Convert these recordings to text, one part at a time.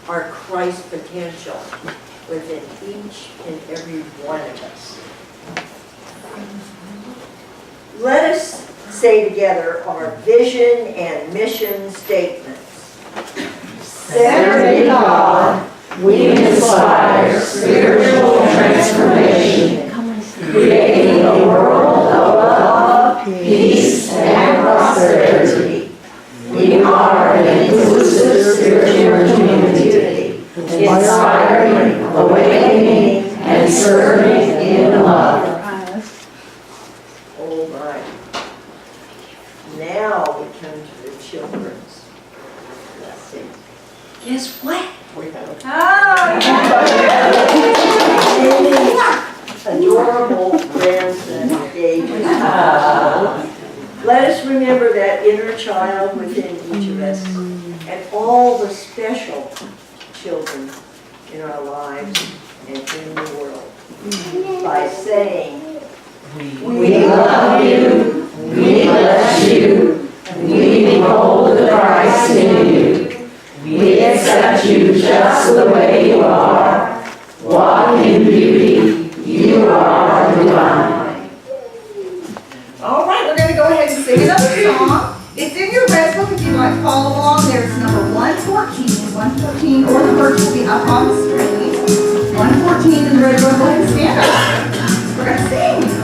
our Christ potential within each and every one of us. Let us say together our vision and mission statements. Centered in God, we inspire spiritual transformation, creating a world of love, peace, and prosperity. We are an inclusive spiritual community, inspiring, awakening, and serving in love. Oh my. Now we come to the children's lesson. Guess what? Adorable friends and babies. Let us remember that inner child within each of us and all the special children in our lives and in the world by saying, We love you, we bless you, we behold the Christ in you. We accept you just the way you are. Walk in beauty, you are divine. All right, we're going to go ahead and sing another song. It's in your red book if you'd like to follow along. There's number 114. 114, or the verse will be up on the screen. 114 in the red book. Go ahead and stand up. We're going to sing.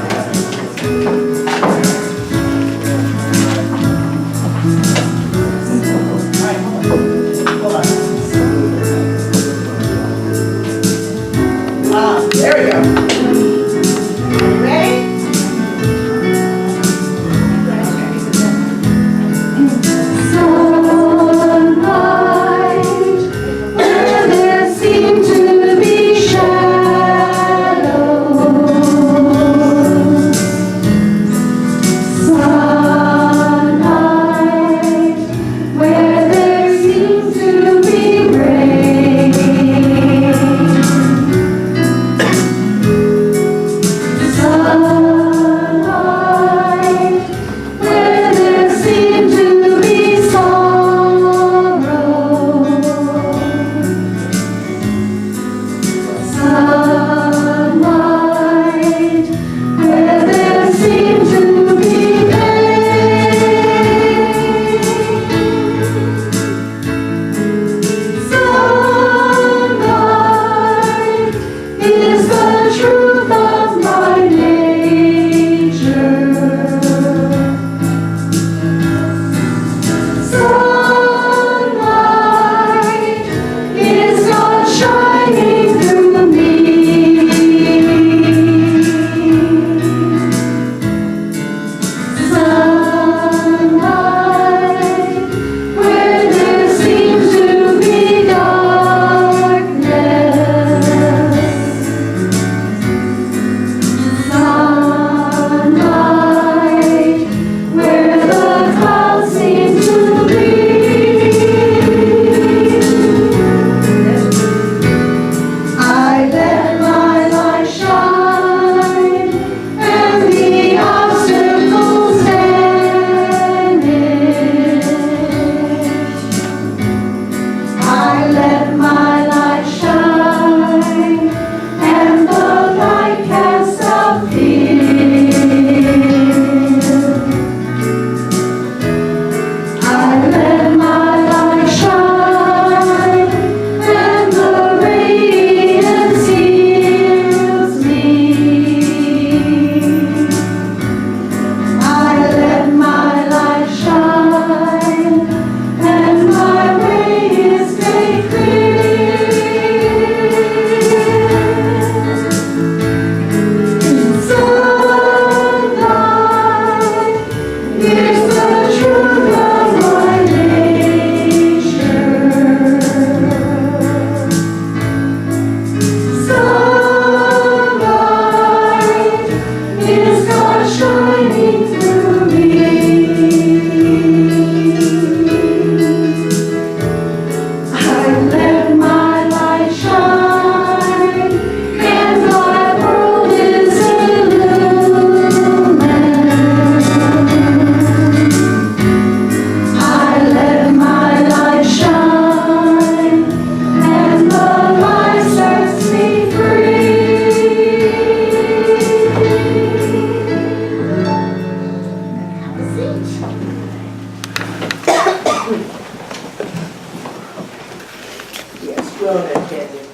There we go. Ready? Sonlight, where there seems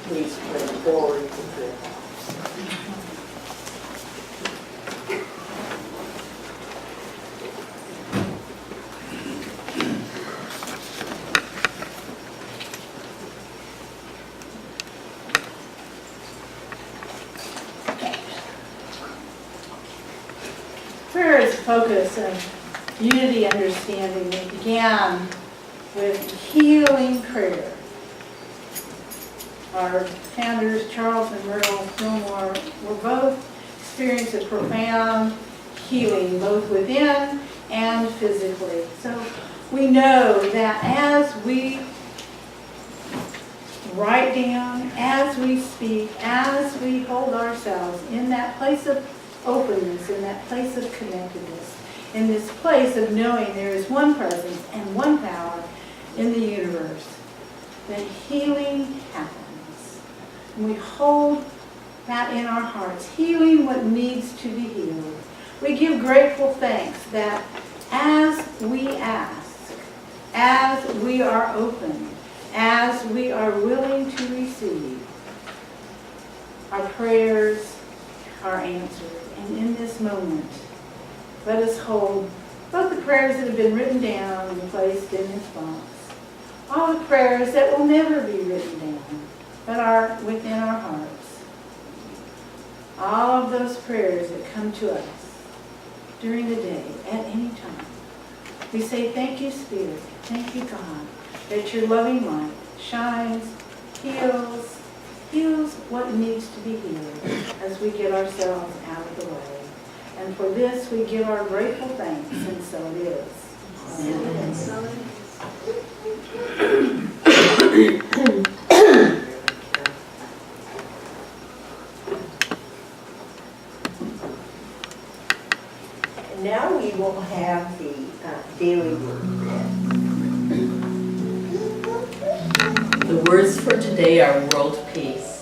please bring forward the prayer. Prayer is focus of unity understanding. It began with healing prayer. Our founders, Charles and Myrtle Fillmore, were both experienced a profound healing, both within and physically. So we know that as we write down, as we speak, as we hold ourselves in that place of openness, in that place of connectedness, in this place of knowing there is one presence and one power in the universe, that healing happens. And we hold that in our hearts, healing what needs to be healed. We give grateful thanks that as we ask, as we are open, as we are willing to receive, our prayers are answered. And in this moment, let us hold both the prayers that have been written down and placed in this box, all the prayers that will never be written down, but are within our hearts. All of those prayers that come to us during the day, at any time. We say, thank you, Spirit. Thank you, God, that your loving light shines, heals what needs to be healed as we get ourselves out of the way. And for this, we give our grateful thanks, and so it is. Amen. And so it is. Now we will have the daily word. The words for today are world peace.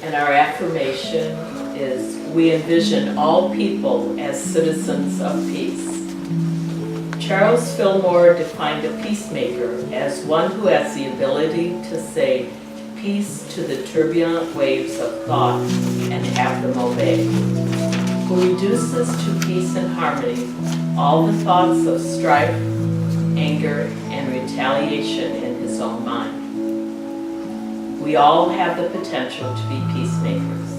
And our affirmation is, we envision all people as citizens of peace. Charles Fillmore defined a peacemaker as one who has the ability to say peace to the turbulent waves of thought and have them obey. Who reduces to peace and harmony all the thoughts of strife, anger, and retaliation in his own mind. We all have the potential to be peacemakers,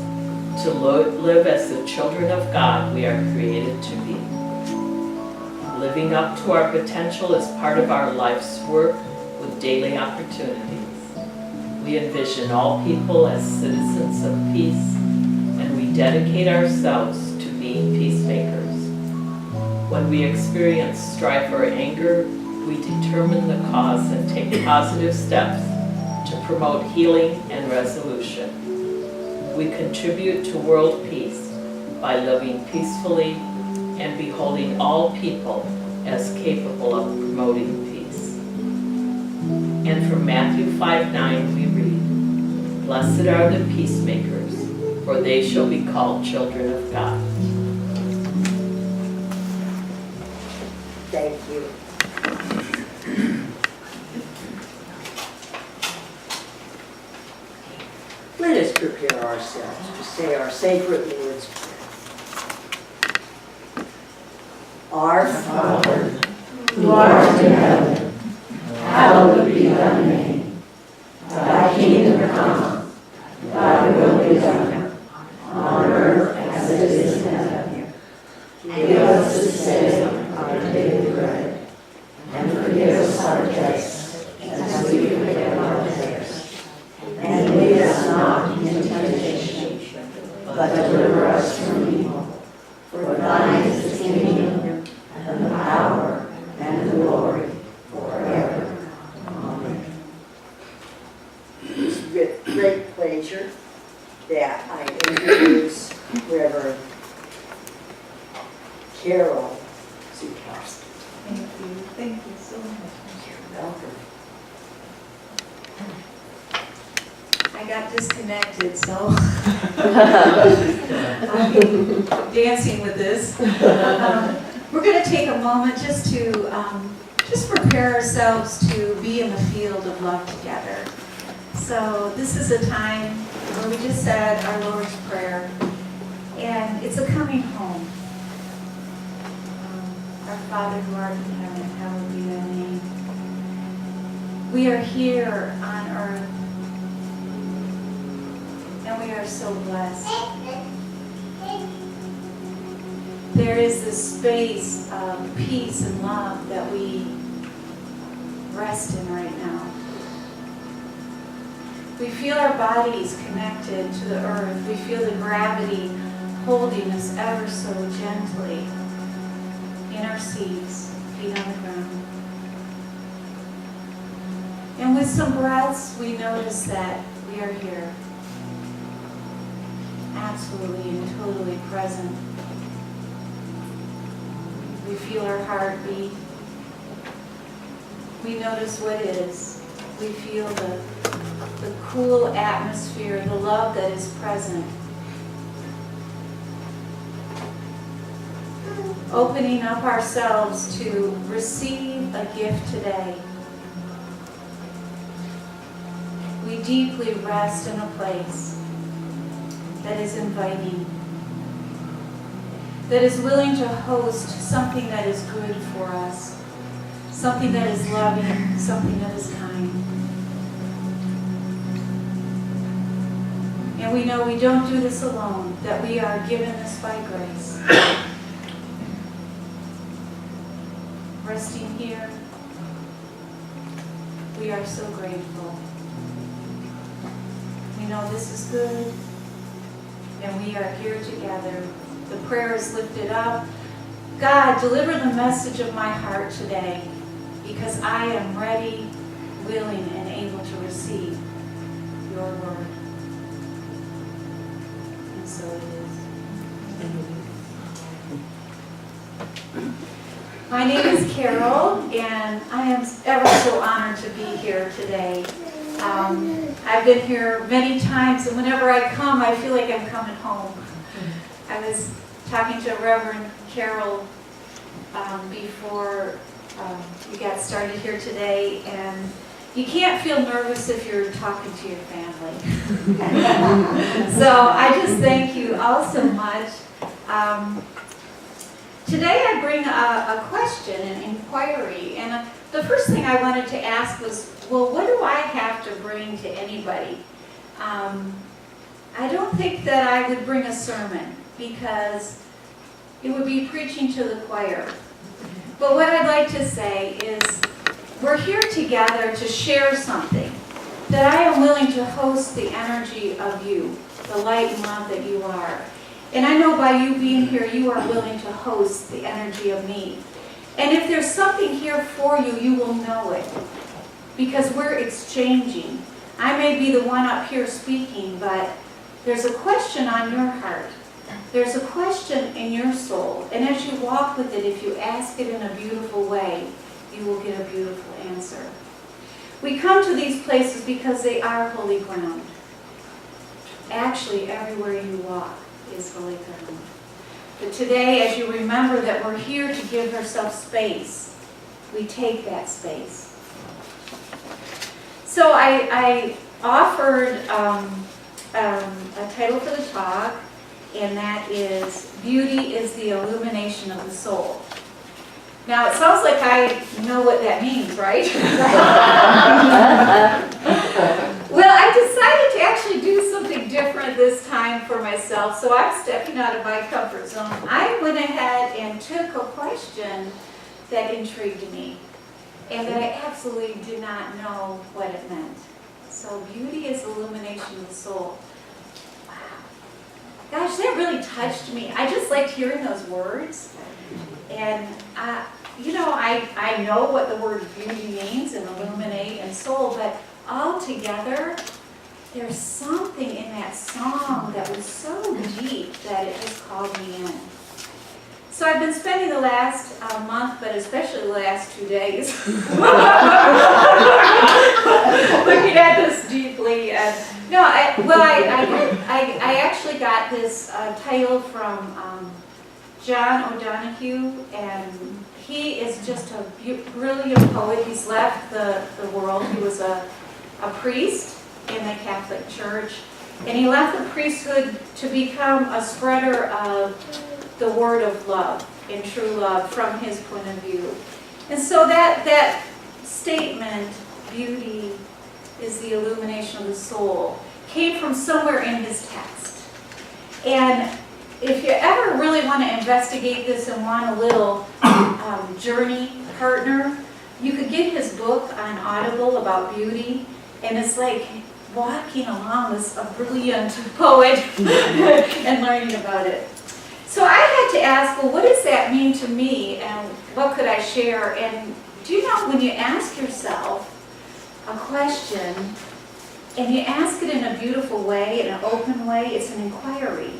to live as the children of God we are created to be. Living up to our potential is part of our life's work with daily opportunities. We envision all people as citizens of peace, and we dedicate ourselves to being peacemakers. When we experience strife or anger, we determine the cause and take positive steps to promote healing and resolution. We contribute to world peace by living peacefully and beholding all people as capable of promoting peace. And from Matthew 5:9 we read, "Blessed are the peacemakers, for they shall be called children of God." Thank you. Let us prepare ourselves to say our sacred Lord's Prayer. Our Father, Who art in heaven, hallowed be thy name. Thy kingdom come, thy will be done, on earth as it is in heaven. Give us this day our daily bread, and forgive us our debts, as we forgive our debtors. And lead us not into temptation, but deliver us from evil. For thine is the kingdom, and the power, and the glory, forever. Amen. It's with great pleasure that I introduce Reverend Carol Zukosky. Thank you so much. You're welcome. I got disconnected, so I'll be dancing with this. We're going to take a moment just to just prepare ourselves to be in the field of love together. So this is a time where we just said our Lord's Prayer, and it's a coming home. Our Father who art in heaven, hallowed be thy name. We are here on earth, and we are so blessed. There is this space of peace and love that we rest in right now. We feel our bodies connected to the earth. We feel the gravity holding us ever so gently in our seats, feet on the ground. And with some breaths, we notice that we are here, absolutely and totally present. We feel our heartbeat. We notice what is. We feel the cool atmosphere, the love that is present. Opening up ourselves to receive a gift today. We deeply rest in a place that is inviting, that is willing to host something that is good for us, something that is loving, something that is kind. And we know we don't do this alone, that we are given this by grace. Resting here, we are so grateful. We know this is good, and we are here together. The prayer is lifted up. God, deliver the message of my heart today, because I am ready, willing, and able to receive your word. And so it is. My name is Carol, and I am ever so honored to be here today. I've been here many times, and whenever I come, I feel like I'm coming home. I was talking to Reverend Carol before we got started here today, and you can't feel nervous if you're talking to your family. So I just thank you all so much. Today I bring a question, an inquiry, and the first thing I wanted to ask was, well, what do I have to bring to anybody? I don't think that I would bring a sermon, because it would be preaching to the choir. But what I'd like to say is, we're here together to share something, that I am willing to host the energy of you, the light and love that you are. And I know by you being here, you are willing to host the energy of me. And if there's something here for you, you will know it, because we're exchanging. I may be the one up here speaking, but there's a question on your heart. There's a question in your soul. And as you walk with it, if you ask it in a beautiful way, you will get a beautiful answer. We come to these places because they are holy ground. Actually, everywhere you walk is holy ground. But today, as you remember that we're here to give ourselves space, we take that space. So I offered a title for the talk, and that is, Beauty is the Illumination of the Soul. Now, it sounds like I know what that means, right? Well, I decided to actually do something different this time for myself, so I'm stepping out of my comfort zone. I went ahead and took a question that intrigued me, and that I absolutely did not know what it meant. So, beauty is illumination of the soul. Wow. Gosh, that really touched me. I just liked hearing those words. And, you know, I know what the word beauty means, and illuminate and soul, but all together, there's something in that song that was so deep that it just called me in. So I've been spending the last month, but especially the last 2 days, looking at this deeply. I actually got this title from John O'Donohue, and he is just a brilliant poet. He's left the world. He was a priest, in the Catholic Church, and he left the priesthood to become a spreader of the word of love and true love from his point of view. And so that statement, beauty is the illumination of the soul, came from somewhere in his text. And if you ever really want to investigate this and want a little journey partner, you could get his book on Audible about beauty, and it's like walking along with a brilliant poet and learning about it. So I had to ask, well, what does that mean to me, and what could I share? And do you know, when you ask yourself a question, and you ask it in a beautiful way, in an open way, it's an inquiry.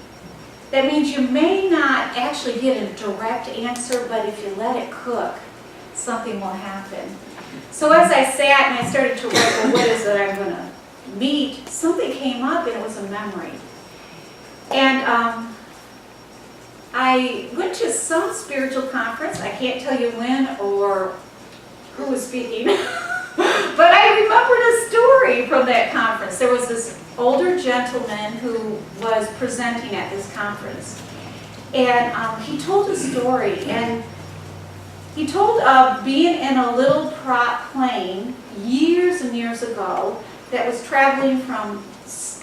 That means you may not actually get a direct answer, but if you let it cook, something will happen. So as I sat and I started to write, well, what is it I'm going to meet? Something came up, and it was a memory. And I went to some spiritual conference. I can't tell you when or who was speaking, but I remembered a story from that conference. There was this older gentleman who was presenting at this conference, and he told a story, and he told of being in a little prop plane years and years ago that was traveling from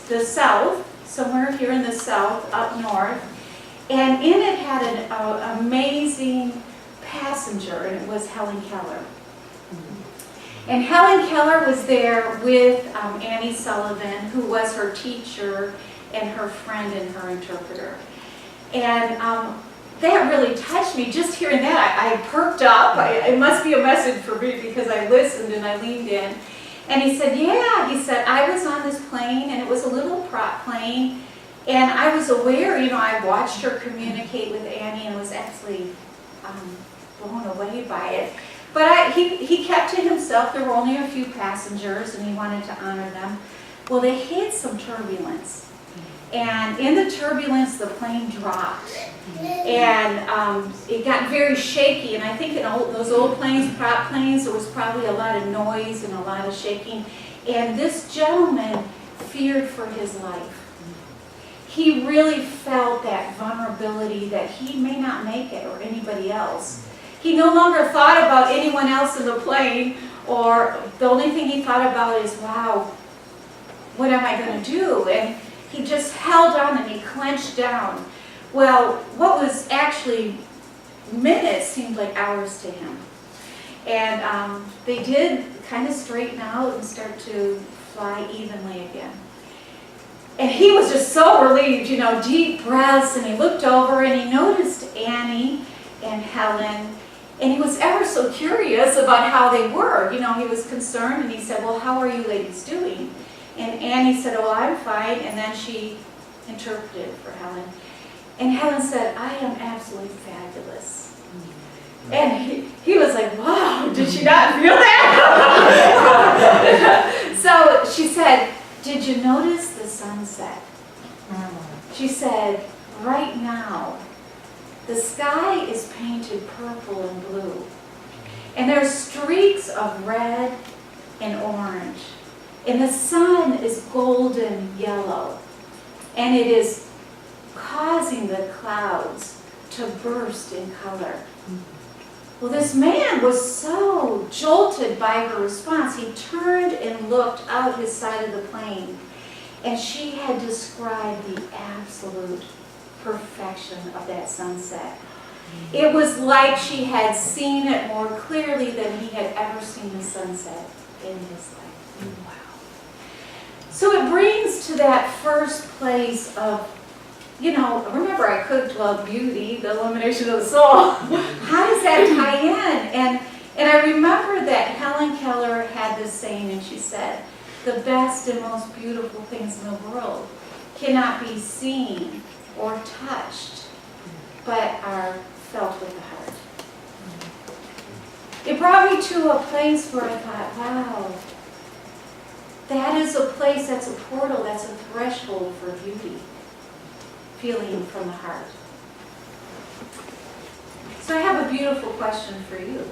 the south, somewhere here in the south, up north, and in it had an amazing passenger, and it was Helen Keller. And Helen Keller was there with Annie Sullivan, who was her teacher and her friend and her interpreter. And that really touched me. Just hearing that, I perked up. It must be a message for me, because I listened and I leaned in. And he said, yeah, he said, I was on this plane, and it was a little prop plane, and I was aware, you know, I watched her communicate with Annie and was actually blown away by it. But he kept to himself. There were only a few passengers, and he wanted to honor them. Well, they hit some turbulence. And in the turbulence, the plane dropped. And it got very shaky. And I think in those old planes, prop planes, there was probably a lot of noise and a lot of shaking. And this gentleman feared for his life. He really felt that vulnerability that he may not make it, or anybody else. He no longer thought about anyone else in the plane, or the only thing he thought about is, wow, what am I going to do? And he just held on and he clenched down. Well, what was actually minutes seemed like hours to him. And they did kind of straighten out and start to fly evenly again. And he was just so relieved, you know, deep breaths, and he looked over and he noticed Annie and Helen, and he was ever so curious about how they were. You know, he was concerned, and he said, well, how are you ladies doing? And Annie said, oh, I'm fine, and then she interpreted for Helen. And Helen said, I am absolutely fabulous. And he was like, wow, did she not feel that? So she said, did you notice the sunset? She said, right now, the sky is painted purple and blue. And there's streaks of red and orange. And the sun is golden yellow. And it is causing the clouds to burst in color. Well, this man was so jolted by her response, he turned and looked out his side of the plane, and she had described the absolute perfection of that sunset. It was like she had seen it more clearly than he had ever seen a sunset in his life. Wow. So it brings to that first place of, you know, remember I cooked about beauty, the illumination of the soul. How does that tie in? And I remember that Helen Keller had this saying, and she said, the best and most beautiful things in the world cannot be seen or touched, but are felt with the heart. It brought me to a place where I thought, wow, that is a place, that's a portal, that's a threshold for beauty. Feeling from the heart. So I have a beautiful question for you.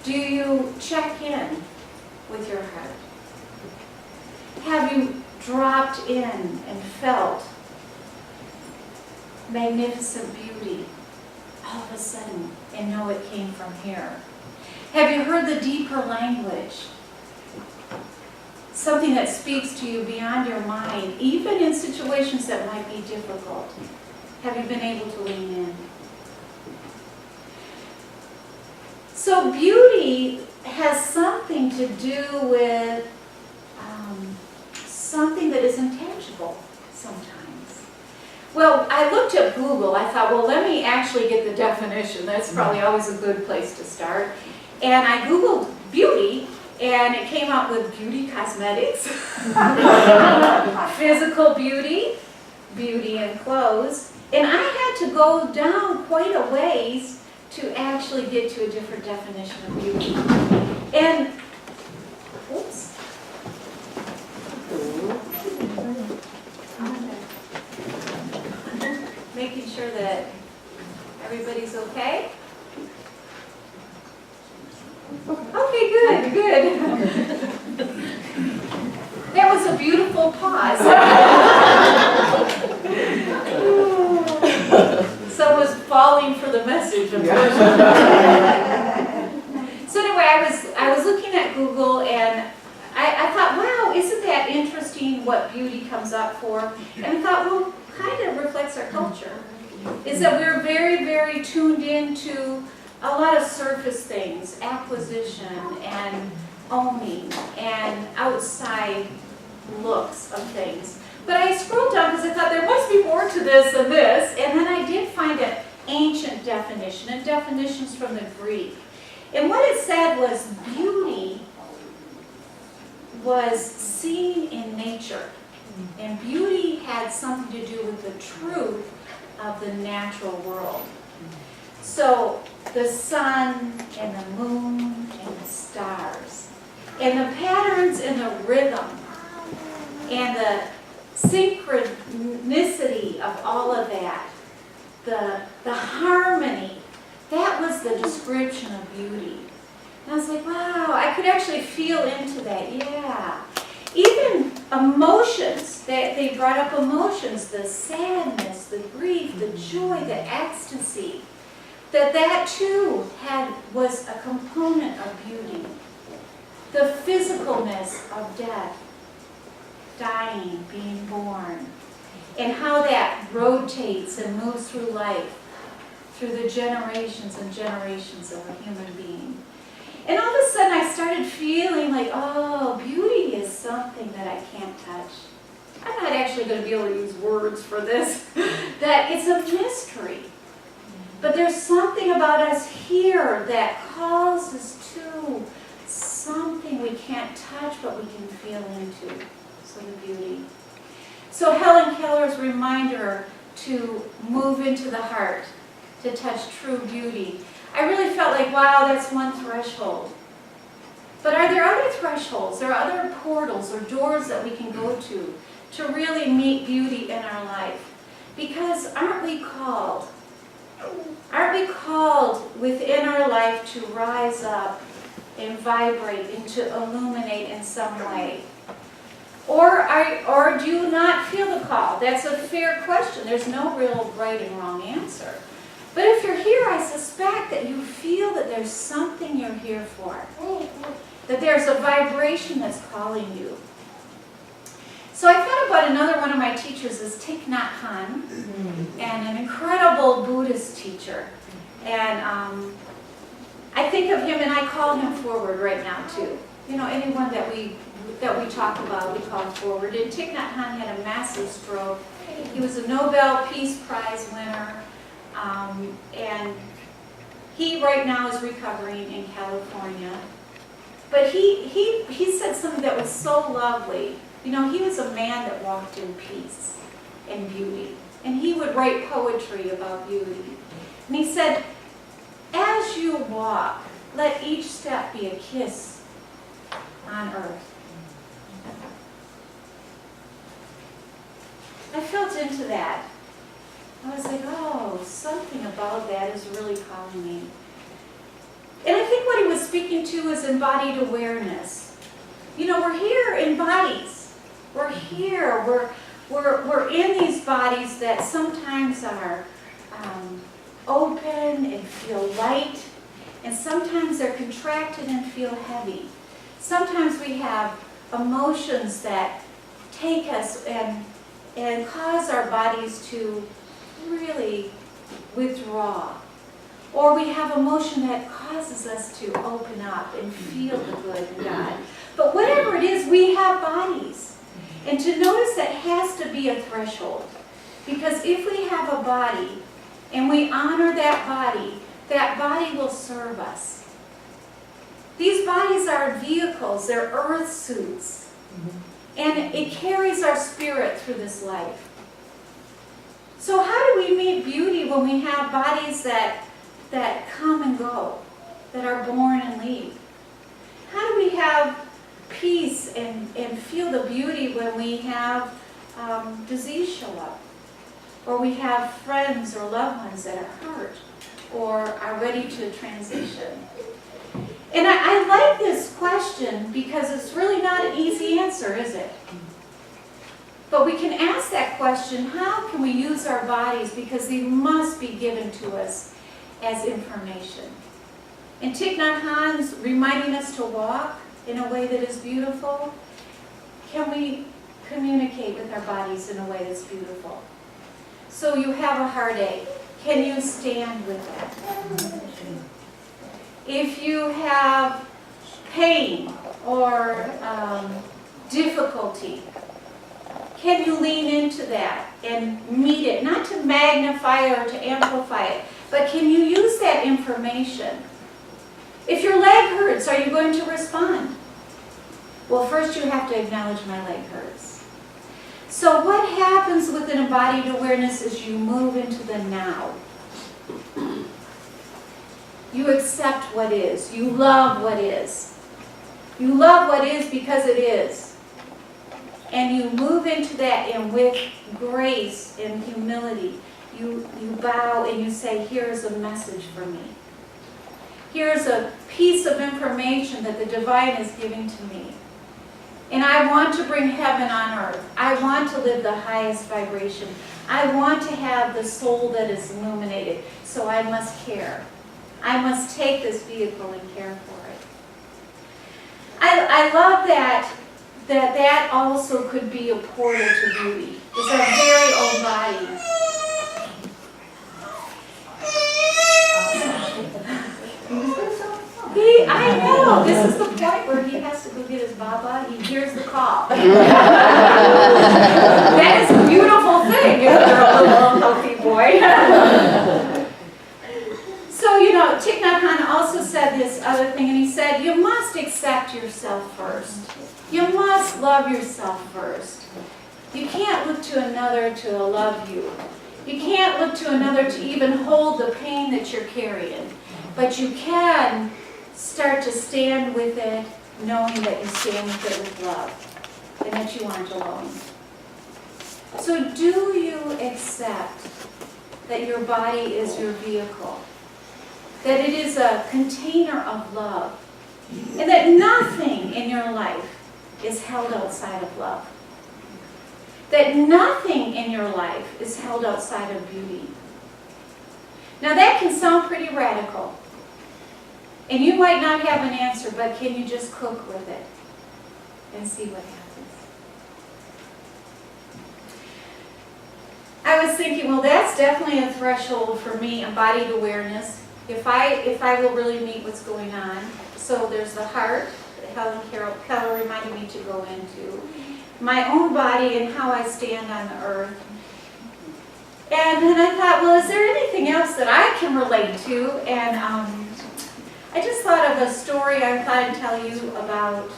Do you check in with your heart? Have you dropped in and felt magnificent beauty all of a sudden and know it came from here? Have you heard the deeper language? Something that speaks to you beyond your mind, even in situations that might be difficult. Have you been able to lean in? So beauty has something to do with something that is intangible sometimes. Well, I looked at Google. I thought, well, let me actually get the definition. That's probably always a good place to start. And I Googled beauty, and it came out with beauty cosmetics, physical beauty, beauty in clothes. And I had to go down quite a ways to actually get to a different definition of beauty. And, oops. Making sure that everybody's okay. Okay, good, good. That was a beautiful pause. Someone's falling for the message, unfortunately. So anyway, I was looking at Google, and I thought, wow, isn't that interesting what beauty comes up for? And I thought, well, kind of reflects our culture. Is that we're very, very tuned into a lot of surface things, acquisition and owning and outside looks of things. But I scrolled down because I thought there must be more to this than this, and then I did find an ancient definition, and definitions from the Greek. And what it said was beauty was seen in nature. And beauty had something to do with the truth of the natural world. So the sun and the moon and the stars and the patterns and the rhythm and the synchronicity of all of that, the harmony, that was the description of beauty. And I was like, wow, I could actually feel into that, yeah. Even emotions, they brought up emotions, the sadness, the grief, the joy, the ecstasy, that too was a component of beauty. The physicalness of death, dying, being born, and how that rotates and moves through life, through the generations and generations of a human being. And all of a sudden I started feeling like, oh, beauty is something that I can't touch. I'm not actually going to be able to use words for this, that it's a mystery. But there's something about us here that calls us to something we can't touch, but we can feel into. So the beauty. So Helen Keller's reminder to move into the heart, to touch true beauty. I really felt like, wow, that's one threshold. But are there other thresholds? There are other portals or doors that we can go to really meet beauty in our life? Because aren't we called within our life to rise up and vibrate and to illuminate in some way? Or do you not feel the call? That's a fair question. There's no real right and wrong answer. But if you're here, I suspect that you feel that there's something you're here for. That there's a vibration that's calling you. So I thought about another one of my teachers is Thich Nhat Hanh, and an incredible Buddhist teacher. And I think of him and I call him forward right now too. You know, anyone that we talk about, we call forward. And Thich Nhat Hanh had a massive stroke. He was a Nobel Peace Prize winner. And he right now is recovering in California. But he said something that was so lovely. You know, he was a man that walked in peace and beauty. And he would write poetry about beauty. And he said, as you walk, let each step be a kiss on earth. I felt into that. I was like, oh, something about that is really calling me. And I think what he was speaking to was embodied awareness. You know, we're here in bodies, We're here. We're in these bodies that sometimes are open and feel light, and sometimes they're contracted and feel heavy. Sometimes we have emotions that take us and cause our bodies to really withdraw. Or we have emotion that causes us to open up and feel the good in God. But whatever it is, we have bodies. And to notice that has to be a threshold. Because if we have a body and we honor that body will serve us. These bodies are vehicles, they're earth suits. And it carries our spirit through this life. So how do we meet beauty when we have bodies that come and go, that are born and leave? How do we have peace and feel the beauty when we have disease show up? Or we have friends or loved ones that are hurt or are ready to transition? And I like this question because it's really not an easy answer, is it? But we can ask that question, how can we use our bodies? Because they must be given to us as information. And Thich Nhat Hanh's reminding us to walk in a way that is beautiful. Can we communicate with our bodies in a way that's beautiful? So you have a heartache. Can you stand with that? If you have pain or difficulty, can you lean into that and meet it? Not to magnify or to amplify it, but can you use that information? If your leg hurts, are you going to respond? Well, first you have to acknowledge my leg hurts. So what happens with an embodied awareness is you move into the now. You accept what is. You love what is. You love what is because it is. And you move into that, and with grace and humility, you bow and you say, here's a message for me. Here's a piece of information that the divine is giving to me. And I want to bring heaven on earth. I want to live the highest vibration. I want to have the soul that is illuminated. So I must care. I must take this vehicle and care for it. I love that also could be a portal to beauty. It's our very own body. I know, this is the point where he has to go get his baba. He hears the call. That is a beautiful thing if you're a little healthy boy. So, Thich Nhat Hanh also said this other thing, and he said, you must accept yourself first. You must love yourself first. You can't look to another to love you. You can't look to another to even hold the pain that you're carrying. But you can start to stand with it, knowing that you stand with it with love, and that you aren't alone. So do you accept that your body is your vehicle? That it is a container of love? And that nothing in your life is held outside of love? That nothing in your life is held outside of beauty? Now that can sound pretty radical. And you might not have an answer, but can you just cook with it and see what happens? I was thinking, well, that's definitely a threshold for me, embodied awareness. If I will really meet what's going on. So there's the heart, that Keller reminded me to go into. My own body and how I stand on the earth. And then I thought, well, is there anything else that I can relate to? And I just thought of a story I thought I'd tell you about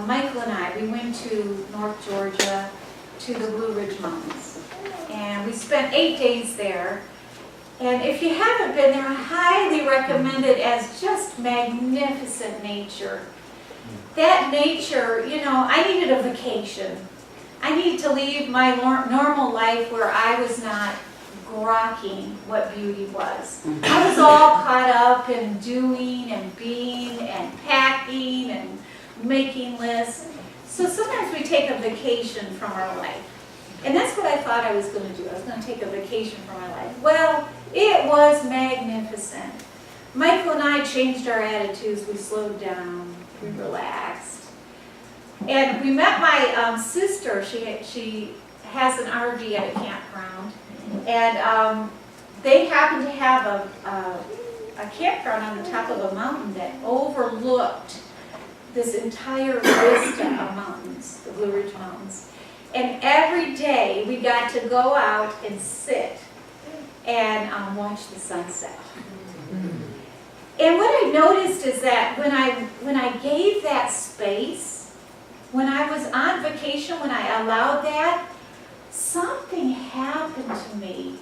Michael and I. We went to North Georgia to the Blue Ridge Mountains. And we spent 8 days there. And if you haven't been there, I highly recommend it as just magnificent nature. That nature, I needed a vacation. I needed to leave my normal life where I was not grokking what beauty was. I was all caught up in doing and being and packing and making lists. So sometimes we take a vacation from our life. And that's what I thought I was going to do. I was going to take a vacation from my life. Well, it was magnificent. Michael and I changed our attitudes. We slowed down. We relaxed. And we met my sister. She has an RV at a campground. And they happened to have a campground on the top of a mountain that overlooked this entire vista of mountains, the Blue Ridge Mountains. And every day we got to go out and sit and watch the sunset. And what I noticed is that when I gave that space, when I was on vacation, when I allowed that, something happened to me.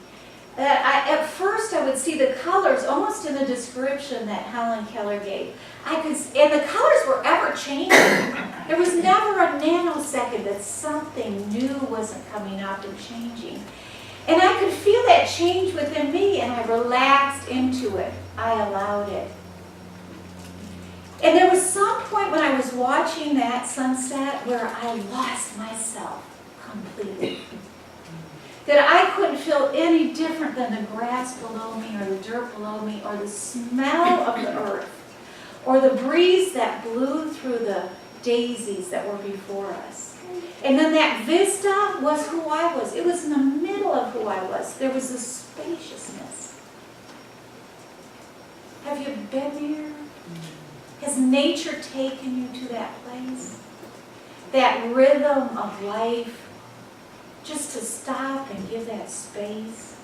That at first I would see the colors almost in the description that Helen Keller gave. And the colors were ever changing. There was never a nanosecond that something new wasn't coming up and changing. And I could feel that change within me, and I relaxed into it. I allowed it. And there was some point when I was watching that sunset where I lost myself completely. That I couldn't feel any different than the grass below me or the dirt below me or the smell of the earth or the breeze that blew through the daisies that were before us. And then that vista was who I was. It was in the middle of who I was. There was this spaciousness. Have you been there? Has nature taken you to that place? That rhythm of life? Just to stop and give that space.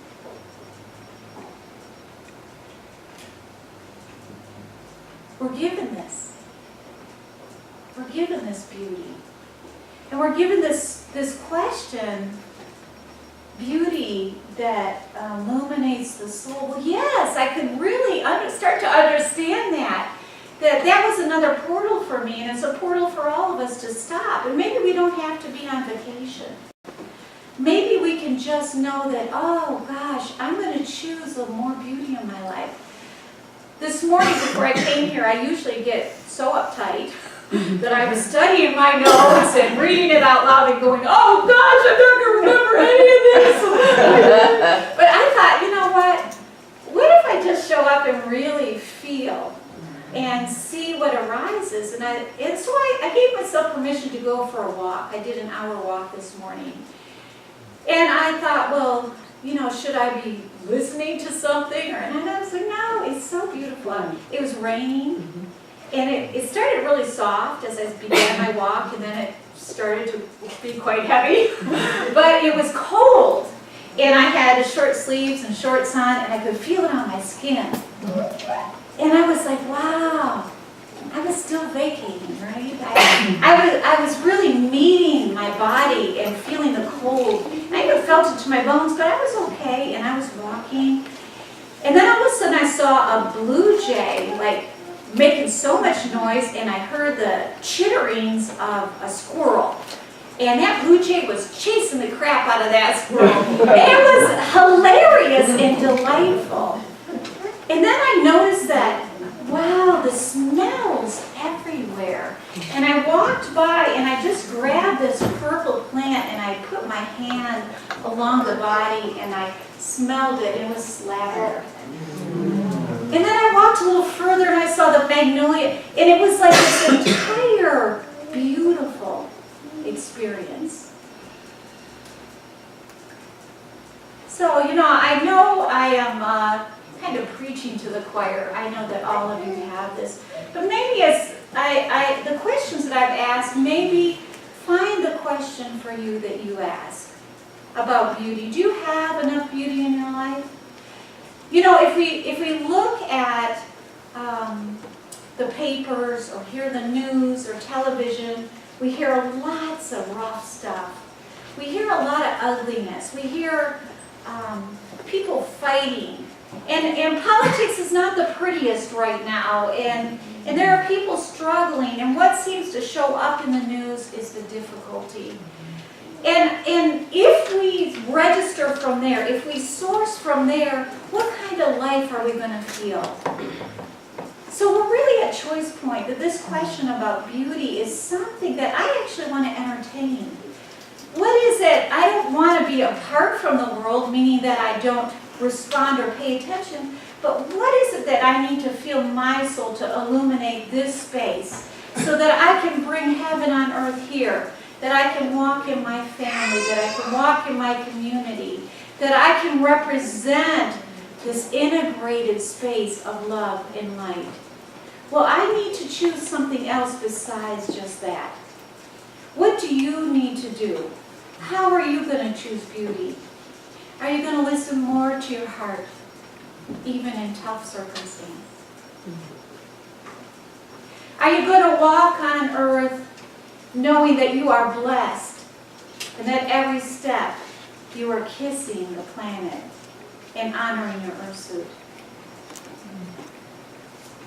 We're given this. We're given this beauty. And we're given this question, beauty that illuminates the soul. Well, yes, I could really start to understand that. That was another portal for me, and it's a portal for all of us to stop. And maybe we don't have to be on vacation. Maybe we can just know that, oh gosh, I'm going to choose a more beauty in my life. This morning before I came here, I usually get so uptight that I was studying my notes and reading it out loud and going, oh gosh, I'm not going to remember any of this. But I thought, you know what? What if I just show up and really feel and see what arises? And so I gave myself permission to go for a walk. I did an hour walk this morning. And I thought, well, you know, should I be listening to something? And I was like, no, it's so beautiful. It was raining, and it started really soft as I began my walk, and then it started to be quite heavy. But it was cold, and I had short sleeves and shorts on, and I could feel it on my skin. And I was like, wow, I was still vacating, right? I was really meeting my body and feeling the cold. I even felt it to my bones, but I was okay, and I was walking. And then all of a sudden I saw a blue jay, like, making so much noise, and I heard the chitterings of a squirrel. And that blue jay was chasing the crap out of that squirrel. It was hilarious and delightful. And then I noticed that, wow, the smells everywhere. And I walked by and I just grabbed this purple plant and I put my hand along the body and I smelled it, and it was lavender. And then I walked a little further and I saw the magnolia, and it was like this entire beautiful experience. So, you know I am kind of preaching to the choir. I know that all of you have this. But maybe as the questions that I've asked, maybe find the question for you that you ask about beauty. Do you have enough beauty in your life? You know, if we look at the papers or hear the news or television, we hear lots of rough stuff. We hear a lot of ugliness. We hear people fighting. And politics is not the prettiest right now, and there are people struggling, and what seems to show up in the news is the difficulty. And if we register from there, if we source from there, what kind of life are we going to feel? So we're really at choice point that this question about beauty is something that I actually want to entertain. What is it? I don't want to be apart from the world, meaning that I don't respond or pay attention, but what is it that I need to feel my soul to illuminate this space so that I can bring heaven on earth here, that I can walk in my family, that I can walk in my community, that I can represent this integrated space of love and light? Well, I need to choose something else besides just that. What do you need to do? How are you going to choose beauty? Are you going to listen more to your heart, even in tough circumstances? Are you going to walk on earth knowing that you are blessed and that every step you are kissing the planet and honoring your earth suit?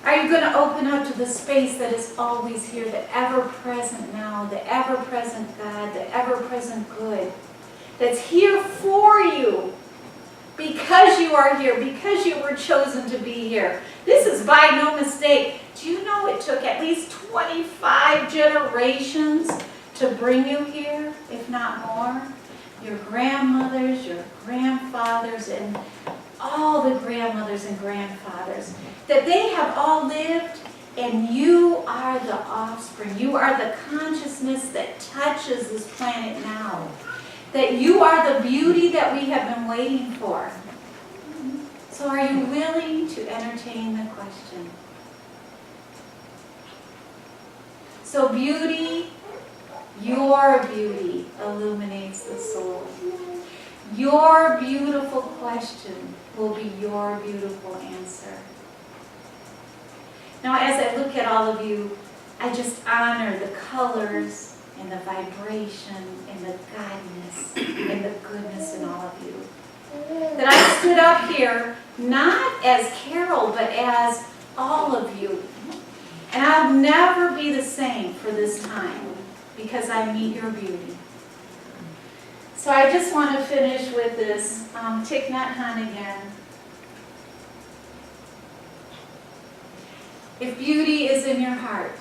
Are you going to open up to the space that is always here, the ever-present now, the ever-present God, the ever-present good, that's here for you because you are here, because you were chosen to be here? This is by no mistake. Do you know it took at least 25 generations to bring you here, if not more? Your grandmothers, your grandfathers, and all the grandmothers and grandfathers, that they have all lived, and you are the offspring. You are the consciousness that touches this planet now. That you are the beauty that we have been waiting for. So are you willing to entertain the question? So beauty, your beauty illuminates the soul. Your beautiful question will be your beautiful answer. Now, as I look at all of you, I just honor the colors and the vibration and the godness and the goodness in all of you. That I stood up here not as Carol, but as all of you. And I'll never be the same for this time because I meet your beauty. So I just want to finish with this Thich Nhat Hanh again. If beauty is in your heart,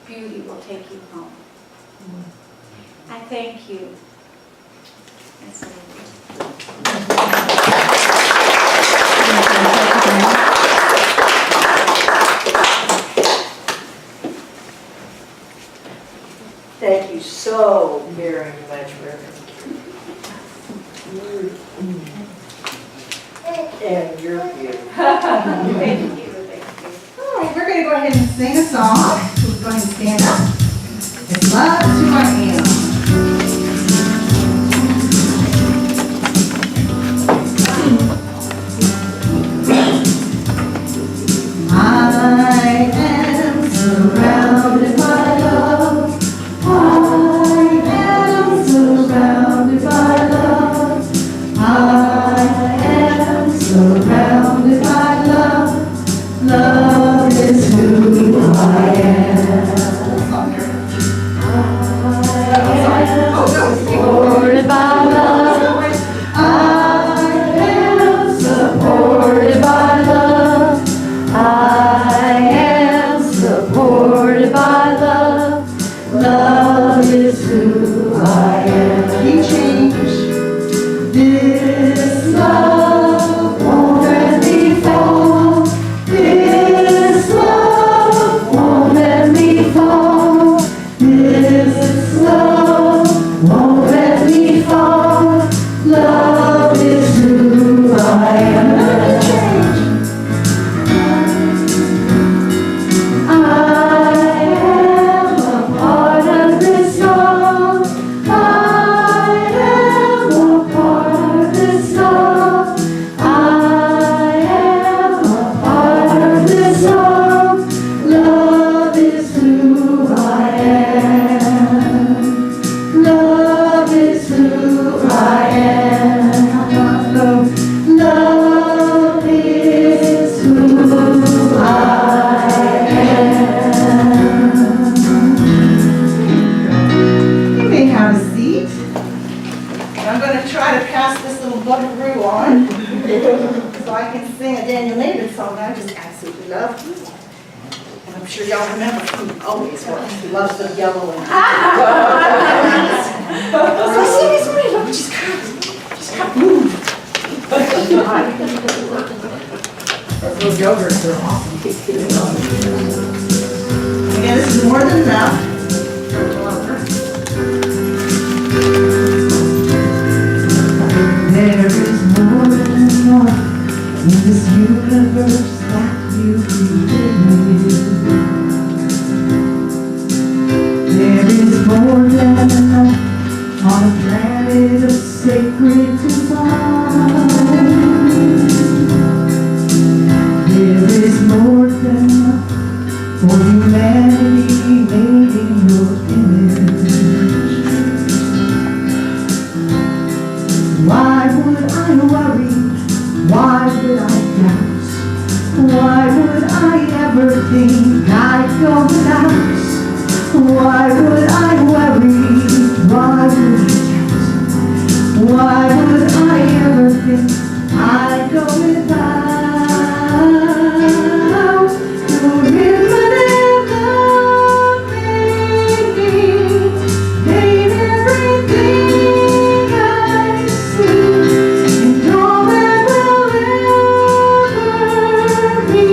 beauty will take you home. I thank you. That's it. Thank you so very much, Reverend. And you're beautiful. Thank you. All right, we're going to go ahead and sing a song. Who's going to stand up? It's Love is Who I Am. I am surrounded by love. I am surrounded by love. I am surrounded by love. Love is who I am. Supported by love. I am supported by love. I am supported by love. Love is who I am. He changed. This love won't let me fall. This love won't let me fall. This love won't let me fall. Love is who I am. I am a part of this song. I am a part of this song. I am a part of this song. Love is who I am. Love is who I am. Love is who I am. You may have a seat. I'm going to try to pass this little buckaroo on so I can sing a Daniel David song. I just absolutely absolutely love. And I'm sure y'all remember who always works. He loves the yellow and so seriously, look, she's got blue. Those yogurts are awesome. Again, this is more than enough. There is more than enough in this universe that you created. There is more than enough on a planet of sacred design. There is more than enough for humanity made in your image. Why would I worry? Why would I doubt? Why would I ever think I'd go without? Why would I worry? Why would I doubt? Why would I ever think I'd go without? You never made me, made everything I see, and all that will ever be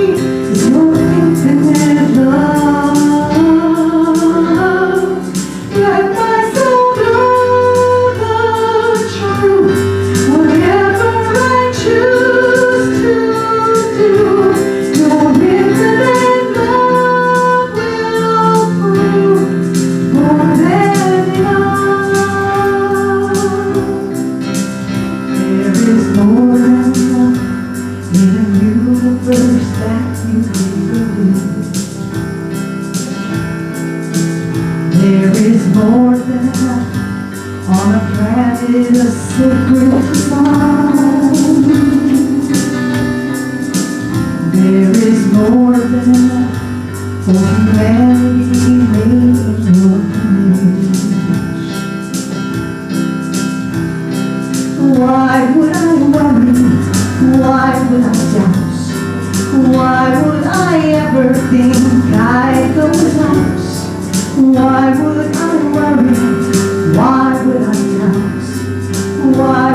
is your infinite love. Let my soul know the truth, whatever I choose to do. Your infinite love will prove more than enough. There is more than enough in a universe that you created. There is more than enough on a planet of sacred design. There is more than enough for humanity made in your image. Why would I worry? Why would I doubt? Why would I ever think I'd go without? Why would I worry? Why would I doubt? Why